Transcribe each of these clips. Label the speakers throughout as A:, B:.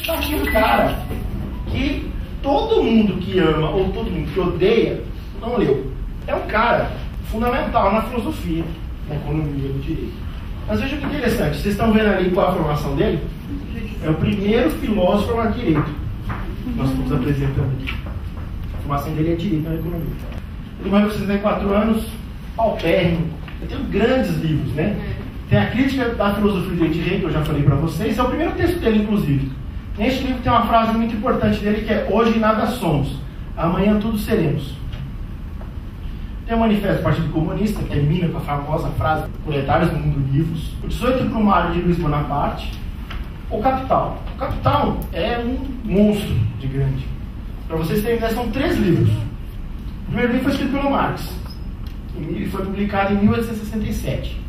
A: Está aqui um cara que todo mundo que ama ou todo mundo que odeia não leu. É um cara fundamental na filosofia, na economia, no direito. Mas veja que interessante, vocês estão vendo ali qual a formação dele? É o primeiro filósofo a formar direito. Nós estamos apresentando aqui. A formação dele é direito na economia. Ele morreu com 64 anos, paupérrimo. Eu tenho grandes livros, né? Tem a Crítica da Filosofia do Direito, que eu já falei para vocês. É o primeiro texto dele, inclusive. Neste livro tem uma frase muito importante dele, que é: hoje nada somos, amanhã tudo seremos. Tem o Manifesto do Partido Comunista, que termina com a famosa frase: proletários do mundo livres. O 18 Brumário de Luiz Bonaparte. O Capital. O Capital é um monstro de grande. Para vocês terem ideia, são 3 livros. O primeiro livro foi escrito pelo Marx. E foi publicado em 1867.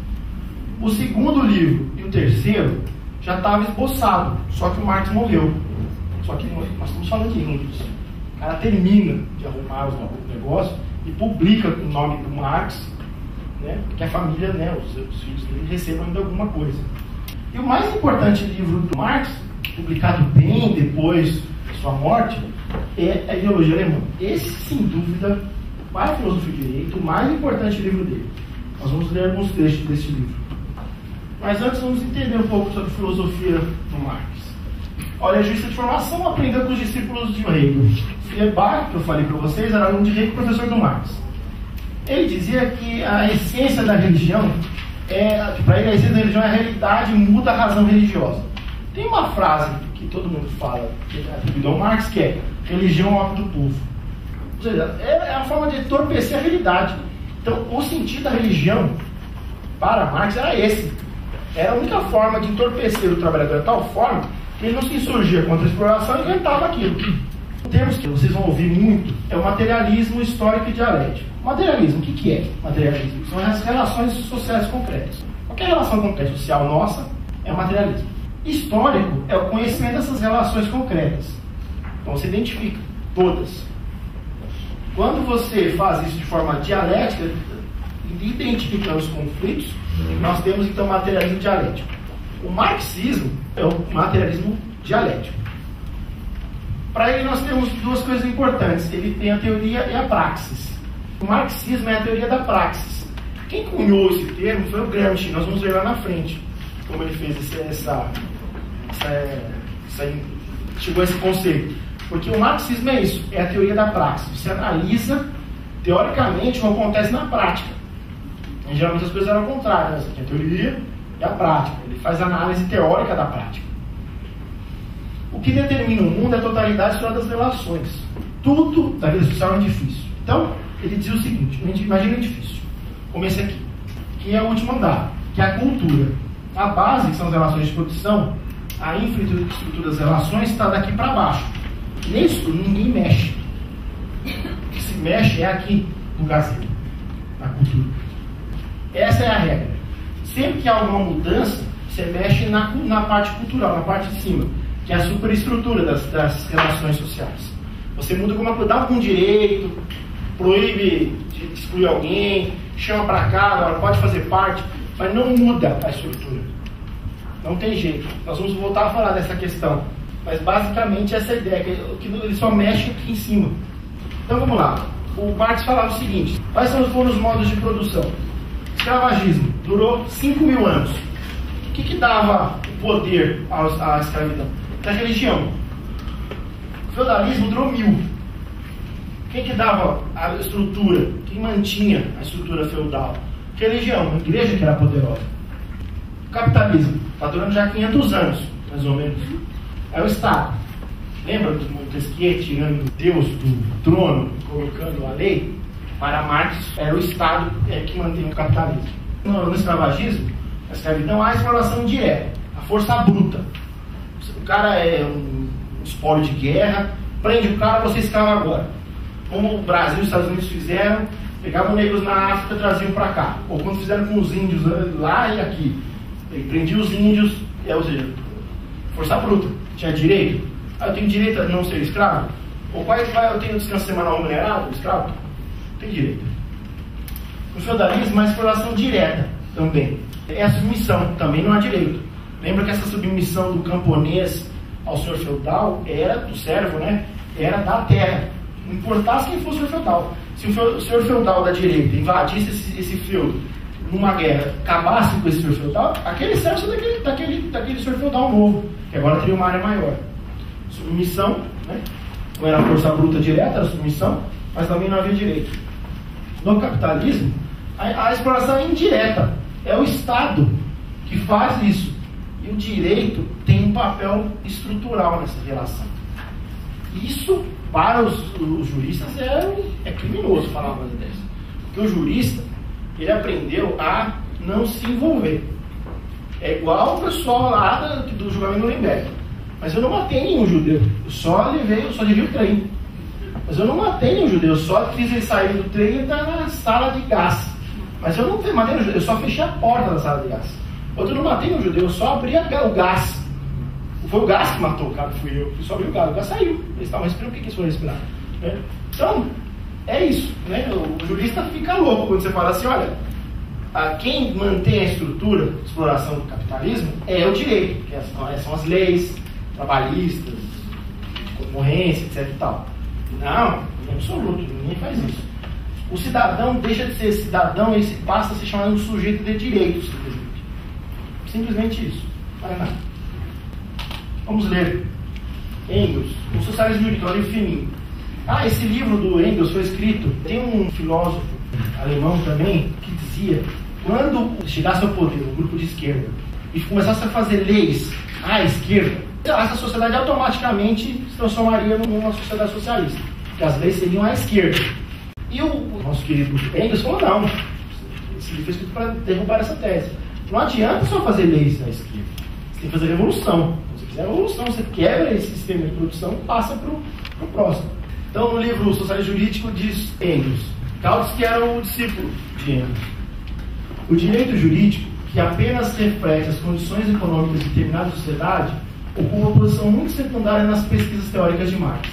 A: O segundo livro e o terceiro já estava esboçado, só que o Marx morreu. Só que nós estamos falando de livros. O cara termina de arrumar os negócios e publica com o nome do Marx, né, que a família, né, os filhos dele recebam ainda alguma coisa. E o mais importante livro do Marx, publicado bem depois da sua morte, é a Ideologia Alemã. Esse, sem dúvida, para a filosofia do direito, o mais importante livro dele. Nós vamos ler alguns trechos desse livro. Mas antes vamos entender um pouco sobre a filosofia do Marx. Olha, a justiça de formação aprendeu com os discípulos de Hegel. Feuerbach, que eu falei para vocês, era aluno de Hegel, professor do Marx. Ele dizia que a essência da religião para ele a essência da religião é a realidade muda a razão religiosa. Tem uma frase que todo mundo fala, que é atribuída ao Marx, que é: religião é o ópio do povo. Ou seja, é a forma de entorpecer a realidade. Então, o sentido da religião para Marx era esse. Era a única forma de entorpecer o trabalhador de tal forma que ele não se insurgia contra a exploração e inventava aquilo. Termos que vocês vão ouvir muito é o materialismo histórico e dialético. Materialismo, o que é materialismo? São as relações sociais concretas. Qualquer relação concreta social nossa é materialismo. Histórico é o conhecimento dessas relações concretas. Então você identifica todas. Quando você faz isso de forma dialética, identificando os conflitos, nós temos então materialismo dialético. O marxismo é o materialismo dialético. Para ele nós temos duas coisas importantes. Ele tem a teoria e a praxis. O marxismo é a teoria da praxis. Quem cunhou esse termo foi o Gramsci. Nós vamos ver lá na frente como ele fez chegou a esse conceito. Porque o marxismo é isso, é a teoria da praxis. Você analisa teoricamente o que acontece na prática. E geralmente as coisas eram ao contrário, né? Você tem a teoria e a prática. Ele faz a análise teórica da prática. O que determina o mundo é a totalidade das relações. Tudo da vida social é um edifício. Então, ele dizia o seguinte: imagina um edifício, como esse aqui, que é o último andar, que é a cultura. A base, que são as relações de produção, a infraestrutura das relações está daqui para baixo. Nisso, ninguém mexe. O que se mexe é aqui, no gazebo, na cultura. Essa é a regra. Sempre que há alguma mudança, você mexe na parte cultural, na parte de cima, que é a superestrutura das relações sociais. Você muda dá algum direito, proíbe de excluir alguém, chama para cá, pode fazer parte, mas não muda a estrutura. Não tem jeito. Nós vamos voltar a falar dessa questão. Mas basicamente essa é a ideia, que ele só mexe aqui em cima. Então vamos lá. O Marx falava o seguinte: quais foram os modos de produção? Escravagismo durou 5.000 anos. O que dava o poder à escravidão? Da religião. O feudalismo durou 1000. Quem que dava a estrutura? Quem mantinha a estrutura feudal? Religião, a igreja que era poderosa. O capitalismo está durando já 500 anos, mais ou menos. É o Estado. Lembra de Montesquieu tirando Deus do trono, colocando a lei? Para Marx, era o Estado que mantém o capitalismo. No escravagismo, a escravidão, há a exploração direta, a força bruta. O cara é um espólio de guerra, prende o cara, você é escravo agora. Como o Brasil e os Estados Unidos fizeram, pegavam negros na África e traziam para cá. Ou quando fizeram com os índios lá e aqui. Ele prendia os índios, ou seja, força bruta. Tinha direito? Eu tenho direito a não ser escravo? Ou eu tenho descanso semanal remunerado, escravo? Tem direito. No feudalismo, a exploração direta também. É a submissão, também não há direito. Lembra que essa submissão do camponês ao senhor feudal era do servo, né? Era da terra. Não importasse quem fosse o senhor feudal. Se o senhor feudal da direita invadisse esse feudo numa guerra, acabasse com esse senhor feudal, aquele servo daquele senhor feudal novo, que agora teria uma área maior. Submissão, né? Não era força bruta direta, era submissão, mas também não havia direito. No capitalismo, a exploração é indireta. É o Estado que faz isso. E o direito tem um papel estrutural nessa relação. Isso, para os juristas, é criminoso falar uma coisa dessa. Porque o jurista, ele aprendeu a não se envolver. É igual o pessoal lá do julgamento do Nuremberg. Mas eu não matei nenhum judeu. Eu só levei o trem. Mas eu não matei nenhum judeu. Eu só fiz ele sair do trem e entrar na sala de gás. Mas eu não matei nenhum judeu. Eu só fechei a porta da sala de gás. Outro, eu não matei nenhum judeu. Eu só abri o gás. Foi o gás que matou o cara, fui eu. Eu só abri o gás saiu. Eles estavam respirando, o que eles foram respirar? Né? Então, é isso. Né? O jurista fica louco quando você fala assim, olha, quem mantém a estrutura de exploração do capitalismo é o direito, que são as leis trabalhistas, concorrência, etc e tal. Não, em absoluto, ninguém faz isso. O cidadão deixa de ser cidadão, ele passa a se chamar um sujeito de direitos, simplesmente isso, não é nada. Vamos ler Engels, o Socialismo Jurídico, um livro fininho. Esse livro do Engels foi escrito, tem um filósofo alemão também que dizia, quando chegasse ao poder um grupo de esquerda e começasse a fazer leis à esquerda, essa sociedade automaticamente se transformaria numa sociedade socialista, porque as leis seriam à esquerda. E o nosso querido Engels falou, não, esse livro foi escrito para derrubar essa tese. Não adianta só fazer leis à esquerda, você tem que fazer revolução. Se você fizer revolução, você quebra esse sistema de produção e passa para o próximo. Então, no livro O Socialismo Jurídico, diz Engels, Kautsky que era o discípulo de Engels. O direito jurídico, que apenas reflete as condições econômicas de determinada sociedade, ocupa uma posição muito secundária nas pesquisas teóricas de Marx.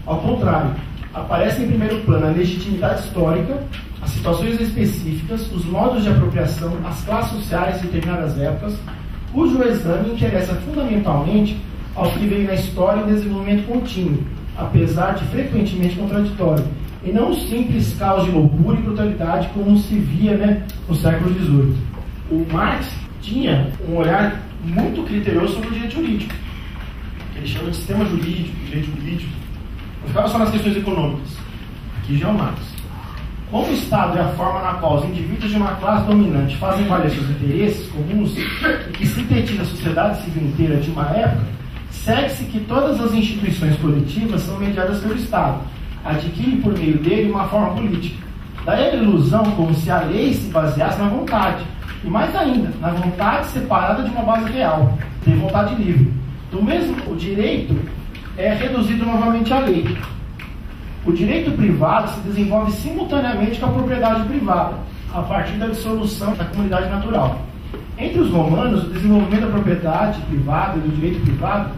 A: Ao contrário, aparece em primeiro plano a legitimidade histórica, as situações específicas, os modos de apropriação, as classes sociais de determinadas épocas, cujo exame interessa fundamentalmente aos que veem na história em desenvolvimento contínuo, apesar de frequentemente contraditório, e não um simples caos de loucura e brutalidade como se via, no século XVIII. O Marx tinha um olhar muito criterioso sobre o direito jurídico, que ele chama de sistema jurídico, direito jurídico. Não ficava só nas questões econômicas. Aqui já é o Marx. Como o Estado é a forma na qual os indivíduos de uma classe dominante fazem valer seus interesses comuns e que sintetiza a sociedade civil inteira de uma época, segue-se que todas as instituições coletivas são mediadas pelo Estado, adquirem por meio dele uma forma política. Daí a ilusão como se a lei se baseasse na vontade, e mais ainda, na vontade separada de uma base real, de vontade livre. Do mesmo, o direito é reduzido novamente à lei. O direito privado se desenvolve simultaneamente com a propriedade privada, a partir da dissolução da comunidade natural. Entre os romanos, o desenvolvimento da propriedade privada e do direito privado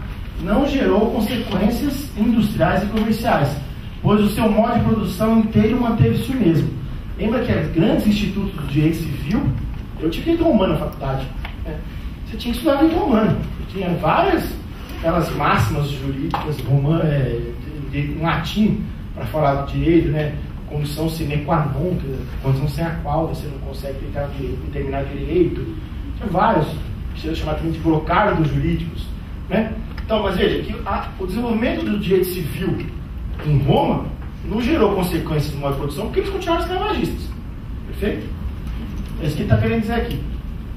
A: não gerou consequências industriais e comerciais, pois o seu modo de produção inteiro manteve-se o mesmo. Lembra que os grandes institutos do direito civil, eu tive direito romano na faculdade, você tinha que estudar direito romano, tinha várias aquelas máximas jurídicas em latim para falar do direito, condição sine qua non, condição sem a qual você não consegue determinar direito. Tinha vários, que chama também de brocardos jurídicos. Então, mas veja, que o desenvolvimento do direito civil em Roma não gerou consequências no modo de produção, porque eles continuaram escravagistas. Perfeito? É isso que ele está querendo dizer aqui.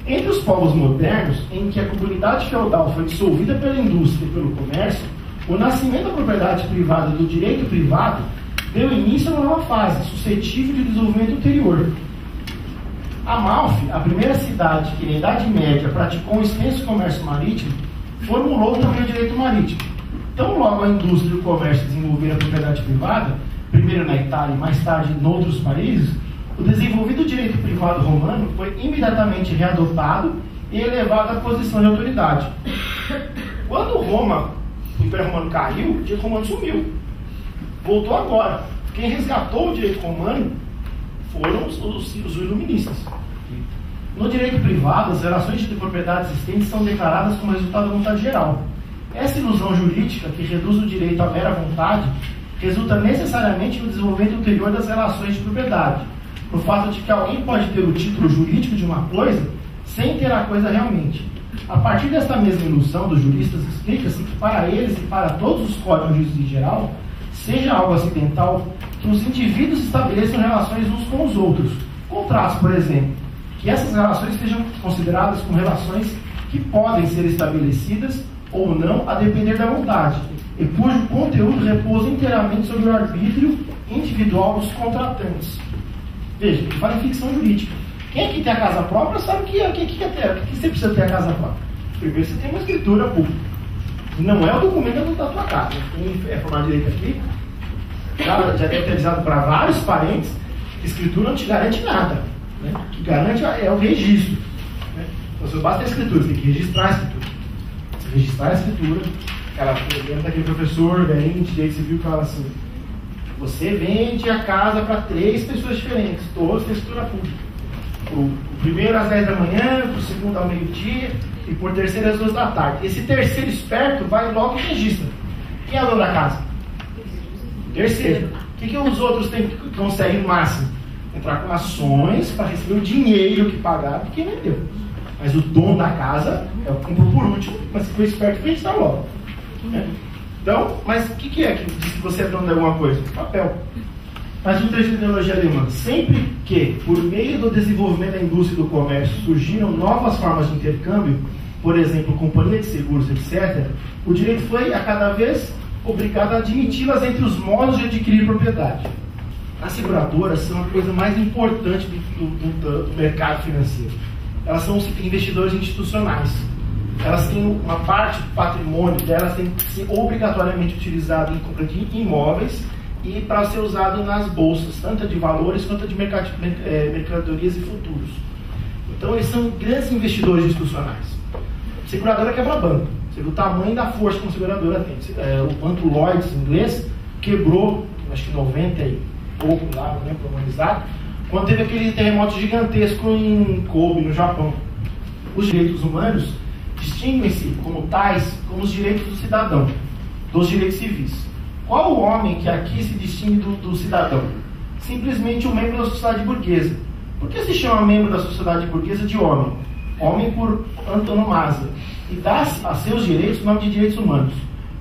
A: Entre os povos modernos, em que a comunidade feudal foi dissolvida pela indústria e pelo comércio, o nascimento da propriedade privada e do direito privado deu início a uma nova fase, suscetível de desenvolvimento ulterior. Amalfi, a primeira cidade que na Idade Média praticou um extenso comércio marítimo, formulou também o direito marítimo. Tão logo a indústria e o comércio desenvolveram a propriedade privada, primeiro na Itália e mais tarde em outros países, o desenvolvido direito privado romano foi imediatamente readotado e elevado à posição de autoridade. Quando o Império Romano caiu, o direito romano sumiu. Voltou agora. Quem resgatou o direito romano foram os iluministas. No direito privado, as relações de propriedade existentes são declaradas como resultado da vontade geral. Essa ilusão jurídica, que reduz o direito à mera vontade, resulta necessariamente no desenvolvimento ulterior das relações de propriedade, no fato de que alguém pode ter o título jurídico de uma coisa sem ter a coisa realmente. A partir desta mesma ilusão dos juristas, explica-se que para eles e para todos os códigos em geral, seja algo acidental que os indivíduos estabeleçam relações uns com os outros. Contraste, por exemplo, que essas relações sejam consideradas como relações que podem ser estabelecidas ou não a depender da vontade, e cujo conteúdo repousa inteiramente sobre o arbítrio individual dos contratantes. Veja, ele fala em ficção jurídica. Quem aqui tem a casa própria sabe que você precisa ter a casa própria. Primeiro você tem uma escritura pública. Não é o documento da tua casa. Quem é formado de direito aqui, já deve ter avisado para vários parentes que escritura não te garante nada. Né? O que garante é o registro. Né? Então, se basta a escritura, você tem que registrar a escritura. Se registrar a escritura, lembra daquele professor velhinho de direito civil que fala assim: você vende a casa para 3 pessoas diferentes, todos têm escritura pública. O primeiro às 10 da manhã, o segundo ao meio-dia e por terceiro às 2 da tarde. Esse terceiro esperto vai logo e registra. Quem é o dono da casa? O terceiro. O que os outros conseguem no máximo? Entrar com ações para receber o dinheiro que pagaram de quem vendeu. Mas o dono da casa é o que comprou por último, mas se for esperto, registra logo. Então, mas o que é que diz que você é dono de alguma coisa? Papel. Mas um trecho de ideologia alemã: sempre que, por meio do desenvolvimento da indústria e do comércio, surgiram novas formas de intercâmbio, por exemplo, companhia de seguros, etc., o direito foi a cada vez obrigado a admiti-las entre os modos de adquirir propriedade. As seguradoras são a coisa mais importante do mercado financeiro. Elas são os investidores institucionais. Elas têm uma parte do patrimônio delas tem que ser obrigatoriamente utilizado em compra de imóveis e para ser usado nas bolsas, tanto de valores quanto de mercadorias e futuros. Então, eles são grandes investidores institucionais. Seguradora quebra banco. Você viu o tamanho da força que uma seguradora tem. O banco Lloyds, em inglês, quebrou, acho que 90 e pouco lá, não lembro organizado, quando teve aquele terremoto gigantesco em Kobe, no Japão. Os direitos humanos distinguem-se como tais como os direitos do cidadão, dos direitos civis. Qual o homem que aqui se distingue do cidadão? Simplesmente um membro da sociedade burguesa. Por que se chama membro da sociedade burguesa de homem? Homem por antonomasia. E dá a seus direitos o nome de direitos humanos.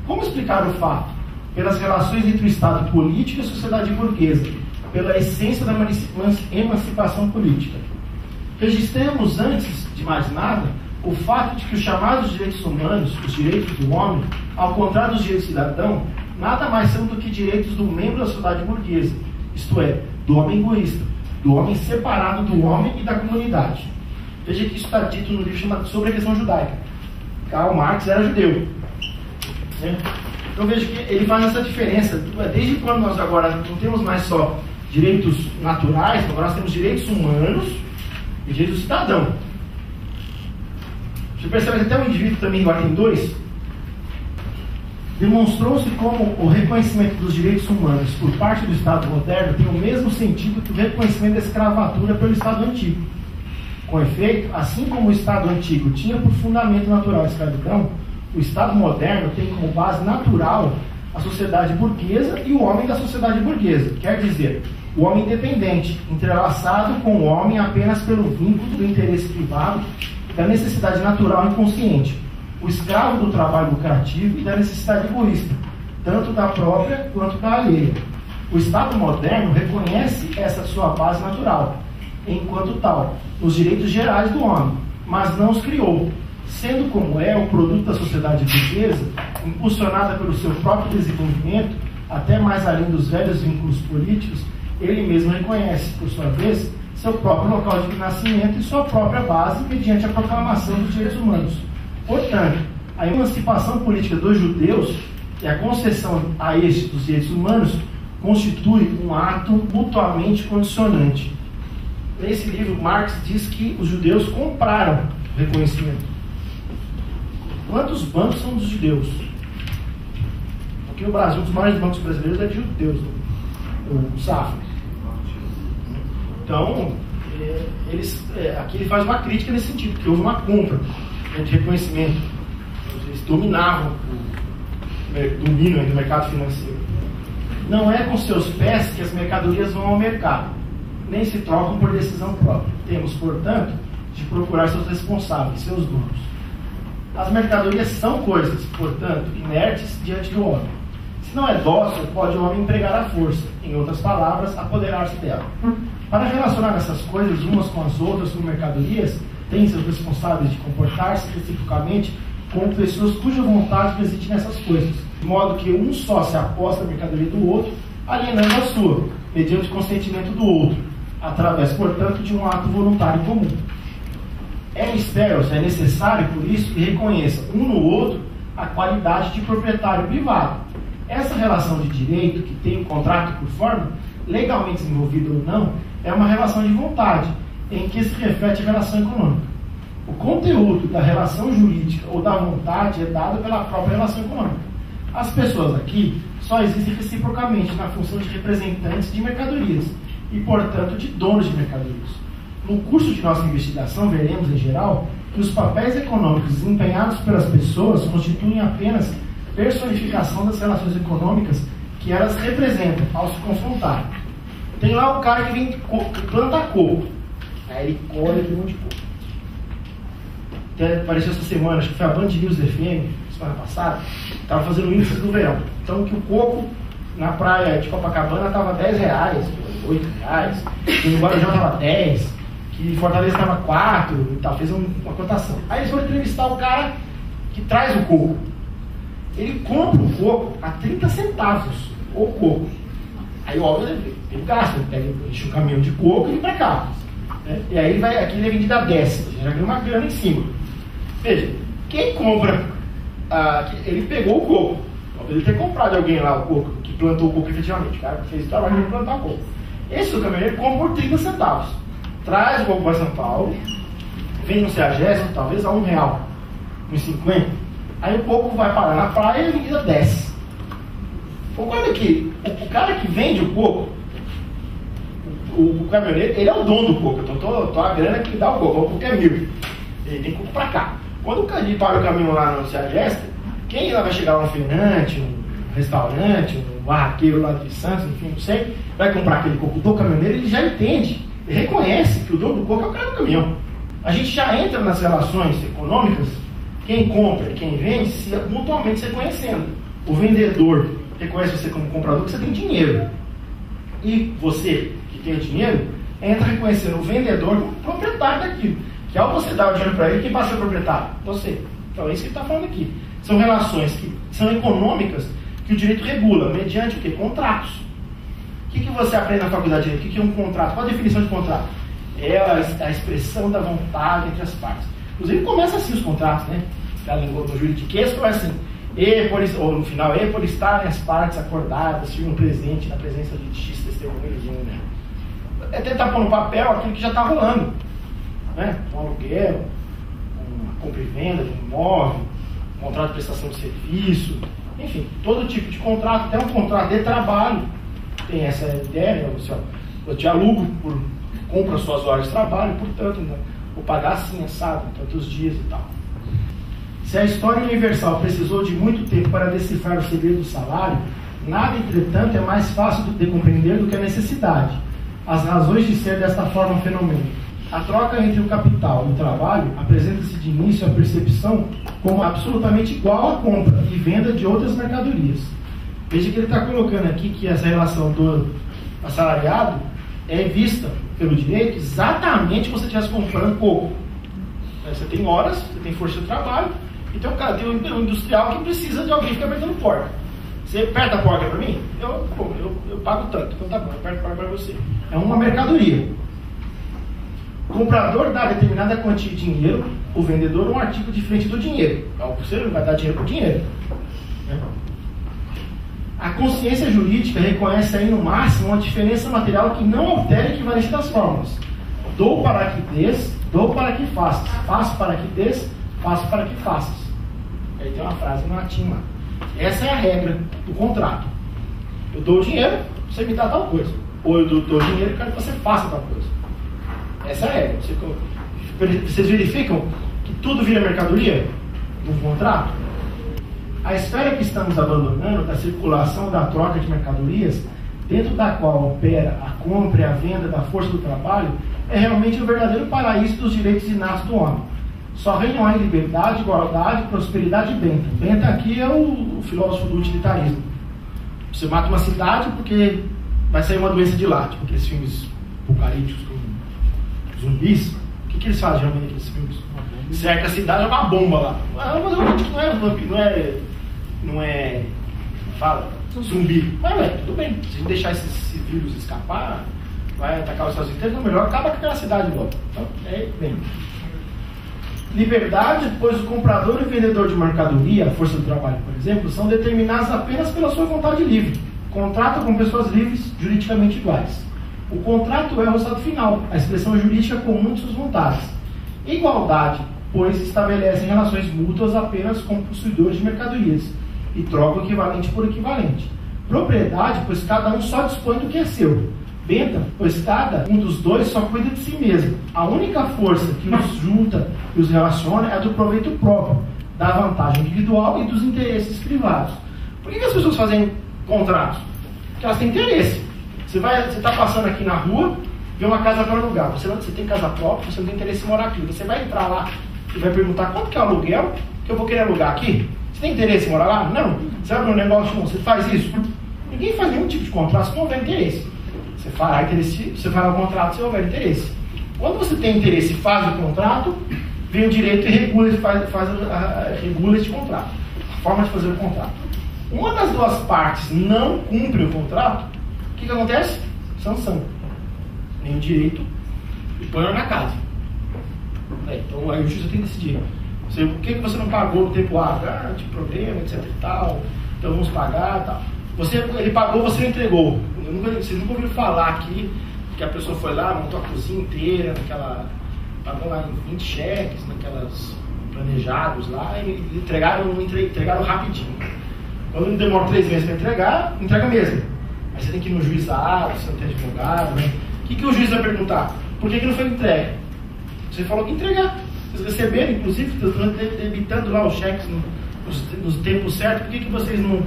A: Como explicar o fato? Pelas relações entre o Estado político e a sociedade burguesa, pela essência da emancipação política. Registremos, antes de mais nada, o fato de que os chamados direitos humanos, os direitos do homem, ao contrário dos direitos do cidadão, nada mais são do que direitos do membro da sociedade burguesa, isto é, do homem egoísta, do homem separado do homem e da comunidade. Veja que isso está dito no livro chamado Sobre a Questão Judaica. Karl Marx era judeu. Então veja que ele faz essa diferença. Desde quando nós agora não temos mais só direitos naturais, agora nós temos direitos humanos e direitos do cidadão. Você percebe que até o indivíduo também agora tem 2? Demonstrou-se como o reconhecimento dos direitos humanos por parte do Estado moderno tem o mesmo sentido que o reconhecimento da escravatura pelo Estado antigo. Com efeito, assim como o Estado antigo tinha por fundamento natural a escravidão, o Estado moderno tem como base natural a sociedade burguesa e o homem da sociedade burguesa. Quer dizer, o homem independente, entrelaçado com o homem apenas pelo vínculo do interesse privado e da necessidade natural inconsciente. O escravo do trabalho lucrativo e da necessidade egoísta, tanto da própria quanto da alheia. O Estado moderno reconhece essa sua base natural, enquanto tal, nos direitos gerais do homem, mas não os criou, sendo como é o produto da sociedade burguesa, impulsionada pelo seu próprio desenvolvimento, até mais além dos velhos vínculos políticos, ele mesmo reconhece, por sua vez, seu próprio local de nascimento e sua própria base mediante a proclamação dos direitos humanos. Portanto, a emancipação política dos judeus e a concessão a estes dos direitos humanos constitui um ato mutuamente condicionante. Nesse livro, Marx diz que os judeus compraram o reconhecimento. Quantos bancos são dos judeus? Aqui no Brasil, um dos maiores bancos brasileiros é de judeus, o Safra. Então, aqui ele faz uma crítica nesse sentido, que houve uma compra de reconhecimento Eles dominavam dominam do mercado financeiro. Não é com seus pés que as mercadorias vão ao mercado, nem se trocam por decisão própria. Temos, portanto, de procurar seus responsáveis, seus donos. As mercadorias são coisas, portanto, inertes diante do homem. Se não é dócil, pode o homem empregar a força, em outras palavras, apoderar-se dela. Para relacionar essas coisas umas com as outras como mercadorias, tem seus responsáveis de comportar-se reciprocamente como pessoas cuja vontade reside nessas coisas, de modo que um só se aposta a mercadoria do outro, alienando a sua, mediante o consentimento do outro, através, portanto, de um ato voluntário comum. É necessário, por isso, que reconheça um no outro a qualidade de proprietário privado. Essa relação de direito, que tem o contrato por forma, legalmente desenvolvida ou não, é uma relação de vontade, em que se reflete a relação econômica. O conteúdo da relação jurídica ou da vontade é dado pela própria relação econômica. As pessoas aqui só existem reciprocamente na função de representantes de mercadorias e, portanto, de donos de mercadorias. No curso de nossa investigação, veremos, em geral, que os papéis econômicos desempenhados pelas pessoas constituem apenas personificação das relações econômicas que elas representam ao se confrontarem. Tem lá o cara que planta coco, aí ele colhe aquele monte de coco. Apareceu essa semana, acho que foi a Band News FM, semana passada, estava fazendo índices do verão. Então, que o coco na praia de Copacabana estava R$10, R$8, que no Guarujá estava 10, que em Fortaleza estava 4 e tal, fez uma cotação. Aí eles foram entrevistar o cara que traz o coco. Ele compra o coco a 30 centavos, o coco. Aí, óbvio, ele gasta, ele enche um caminhão de coco e vem para cá. Né? E aí, aqui ele é vendido a 10, já ganha uma grana em cima. Veja, quem compra, ele pegou o coco, ele ter comprado de alguém lá o coco, que plantou o coco efetivamente, o cara fez o trabalho de plantar o coco. Esse do caminhoneiro compra por 30 centavos, traz o coco para São Paulo, vem no CEAGESP, talvez a R$1, R$1,50, aí o coco vai parar na praia e a avenida desce. Olha aqui, o cara que vende o coco, o caminhoneiro, ele é o dono do coco, então tô a grana que dá o coco, o coco é mil, ele tem coco para cá. Quando o cara para o caminho lá no CEAGESP, quem lá vai chegar lá, um feirante, um restaurante, um barraqueiro lá de Santos, enfim, não sei, vai comprar aquele coco do caminhoneiro, ele já entende, ele reconhece que o dono do coco é o cara do caminhão. A gente já entra nas relações econômicas, quem compra e quem vende, mutuamente se reconhecendo. O vendedor reconhece você como comprador que você tem dinheiro. E você, que tem o dinheiro, entra reconhecendo o vendedor como proprietário daquilo. Que ao você dar o dinheiro para ele, quem passa a ser o proprietário? Você. Então é isso que ele está falando aqui. São relações que são econômicas que o direito regula, mediante o quê? Contratos. O que você aprende na faculdade de direito? O que é um contrato? Qual a definição de contrato? É a expressão da vontade entre as partes. Inclusive começa assim os contratos, né? No juridiquês começa assim. Ou no final, por estarem as partes acordadas, firmam presente na presença de X testemunhos, né? É tentar pôr no papel aquilo que já está rolando. Né? Um aluguel, uma compra e venda de um imóvel, um contrato de prestação de serviço, enfim, todo tipo de contrato, até um contrato de trabalho. Tem essa ideia, eu te alugo, compro as suas horas de trabalho, portanto, né, vou pagar assim, assado, tantos dias e tal. Se a história universal precisou de muito tempo para decifrar o segredo do salário, nada, entretanto, é mais fácil de compreender do que a necessidade. As razões de ser desta forma fenômeno. A troca entre o capital e o trabalho apresenta-se de início à percepção como absolutamente igual à compra e venda de outras mercadorias. Veja que ele está colocando aqui que essa relação do assalariado é vista pelo direito exatamente como se você estivesse comprando pouco. Você tem horas, você tem força de trabalho, então tem um industrial que precisa de alguém que fica apertando porta. Você aperta a porta para mim? Eu pago tanto, então tá bom, eu aperto a porta para você. É uma mercadoria. O comprador dá determinada quantia de dinheiro, o vendedor um artigo diferente do dinheiro. Então, você não vai dar dinheiro por dinheiro. Né? A consciência jurídica reconhece aí no máximo uma diferença material que não altera a equivalência das fórmulas. Dou para que des, dou para que faças. Faço para que des, faço para que faças. Aí tem uma frase no latim lá. Essa é a regra do contrato. Eu dou o dinheiro, você me dá tal coisa. Ou eu dou o dinheiro e quero que você faça tal coisa. Essa é a regra. Vocês verificam que tudo vira mercadoria no contrato? A esfera que estamos abandonando da circulação da troca de mercadorias, dentro da qual opera a compra e a venda da força do trabalho, é realmente o verdadeiro paraíso dos direitos inatos do homem. Só reinam aí liberdade, igualdade, prosperidade e Bentham. Bentham aqui é o filósofo do utilitarismo. Você mata uma cidade porque vai sair uma doença de lá, tipo aqueles filmes apocalípticos com zumbis. O que eles fazem geralmente naqueles filmes? Cerca a cidade, joga uma bomba lá. Mas não é fala, zumbi. Mas tudo bem, se a gente deixar esse vírus escapar, vai atacar os Estados Unidos, então melhor acaba com aquela cidade logo. Então, bem. Liberdade, pois o comprador e o vendedor de mercadoria, a força do trabalho, por exemplo, são determinados apenas pela sua vontade livre. Contrato com pessoas livres, juridicamente iguais. O contrato é o resultado final, a expressão jurídica comum de suas vontades. Igualdade, pois estabelecem relações mútuas apenas com possuidores de mercadorias e troca o equivalente por equivalente. Propriedade, pois cada um só dispõe do que é seu. Bentham, pois cada um dos dois só cuida de si mesmo. A única força que os junta e os relaciona é a do proveito próprio, da vantagem individual e dos interesses privados. Por que as pessoas fazem contratos? Porque elas têm interesse. Você está passando aqui na rua, vê uma casa para alugar. Você tem casa própria, você não tem interesse em morar aqui. Você vai entrar lá e vai perguntar quanto que é o aluguel que eu vou querer alugar aqui? Você tem interesse em morar lá? Não. Você abre um negócio, não. Você faz isso? Ninguém faz nenhum tipo de contrato se não houver interesse. Você fará o contrato se houver interesse. Quando você tem interesse e faz o contrato, vem o direito e regula esse contrato. A forma de fazer o contrato. Uma das duas partes não cumpre o contrato, o que acontece? Sanção. Nem o direito e põe na casa. Então aí o juiz tem que decidir. Por que você não pagou no tempo hábil? Tinha problema, etc e tal. Então vamos pagar e tal. Ele pagou, você não entregou. Vocês nunca ouviram falar aqui que a pessoa foi lá, montou a cozinha inteira, pagou lá em 20 cheques, naquelas planejados lá, e entregaram rapidinho. Quando demora 3 meses para entregar, entrega mesmo. Aí você tem que ir no juizado, você não tem advogado, né? O que o juiz vai perguntar? Por que não foi entregue? Você falou que entregar. Vocês receberam, inclusive, debitando lá os cheques nos tempos certos, por que vocês não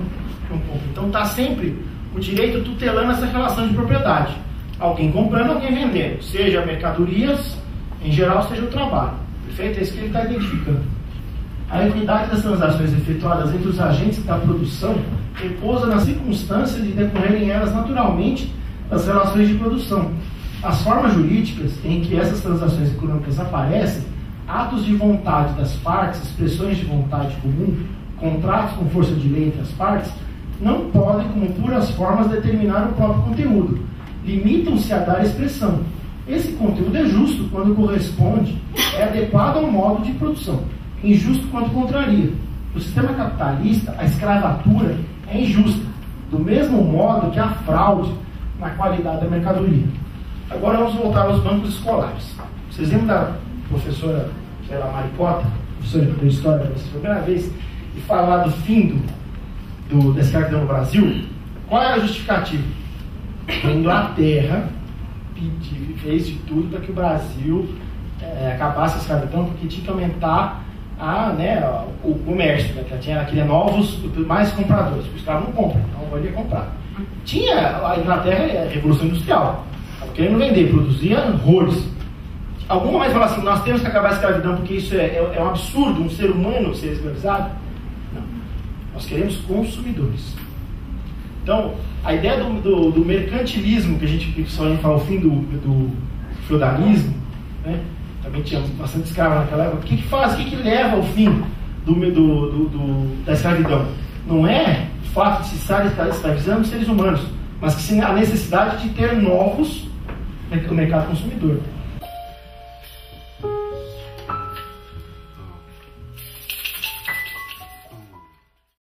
A: compram? Então está sempre o direito tutelando essa relação de propriedade. Alguém comprando, alguém vendendo. Seja mercadorias, em geral, seja o trabalho. Perfeito? É isso que ele está identificando. A equidade das transações efetuadas entre os agentes da produção repousa na circunstância de decorrerem elas naturalmente das relações de produção. As formas jurídicas em que essas transações econômicas aparecem, atos de vontade das partes, expressões de vontade comum, contratos com força de lei entre as partes, não podem, como puras formas, determinar o próprio conteúdo. Limitam-se a dar expressão. Esse conteúdo é justo quando corresponde, é adequado ao modo de produção. Injusto quando contraria. No sistema capitalista, a escravatura é injusta, do mesmo modo que a fraude na qualidade da mercadoria. Agora vamos voltar aos bancos escolares. Vocês lembram da professora, sei lá, Maricota, professora de História, pela primeira vez, e falar do fim da escravidão no Brasil? Qual é a justificativa? A Inglaterra fez de tudo para que o Brasil acabasse a escravidão, porque tinha que aumentar o comércio, né? Ela queria mais compradores, porque os caras não compram, então não podia comprar. A Inglaterra, a Revolução Industrial, estava querendo vender, produzia horrores. Alguma mais fala assim, nós temos que acabar a escravidão porque isso é um absurdo, um ser humano ser escravizado? Não. Nós queremos consumidores. Então, a ideia do mercantilismo, que a gente só fala o fim do feudalismo, né? Também tinha bastante escravo naquela época. O que leva ao fim da escravidão? Não é o fato de se estar escravizando seres humanos, mas que sim a necessidade de ter novos no mercado consumidor.